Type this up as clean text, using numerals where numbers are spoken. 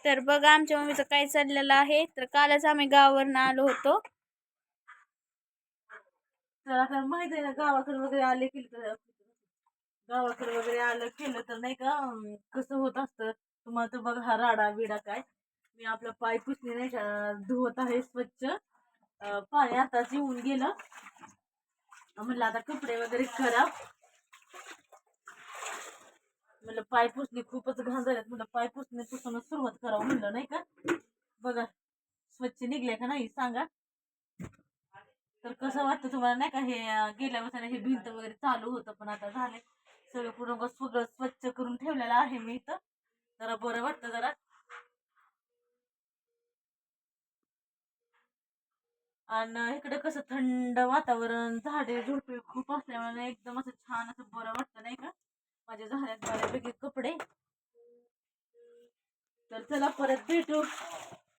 तर बघा आमच्या मम्मीचं काय चाललेलं आहे. तर कालच आम्ही गावावरनं आलो होतो. तर आता माहित आहे ना, गावाकडे वगैरे आले की गावाकडे वगैरे आलं केलं तर नाही का कसं होत असतं. तुम्हाला तर बघा हा राडा बिडा काय. मी आपला पाय पुसणे नाही का धुवत आहे स्वच्छ. पाणी आताच येऊन गेलं. म्हणलं आता कपडे वगैरे करा. म्हणलं पाय पुसणे खूपच घाण झाल्यात. म्हणलं पाय पुसणे पुसून सुरुवात करावं म्हणलं नाही का. बघा स्वच्छ निघले का नाही सांगा. तर कसं वाटतं तुम्हाला नाही का. हे गेल्या वर्षाला हे भिंत वगैरे चालू होतं पण आता झाले सगळं पूर्ण सगळं स्वच्छ करून ठेवलेलं आहे मी इथं. जरा बरं वाटतं जरा. आणि इकडे कसं थंड वातावरण झाडे झुडपे खूप असल्यामुळे एकदम असं छान असं बरं वाटतं नाही का. माझ्या झाल्यात बऱ्यापैकी कपडे. तर चला परत भेटू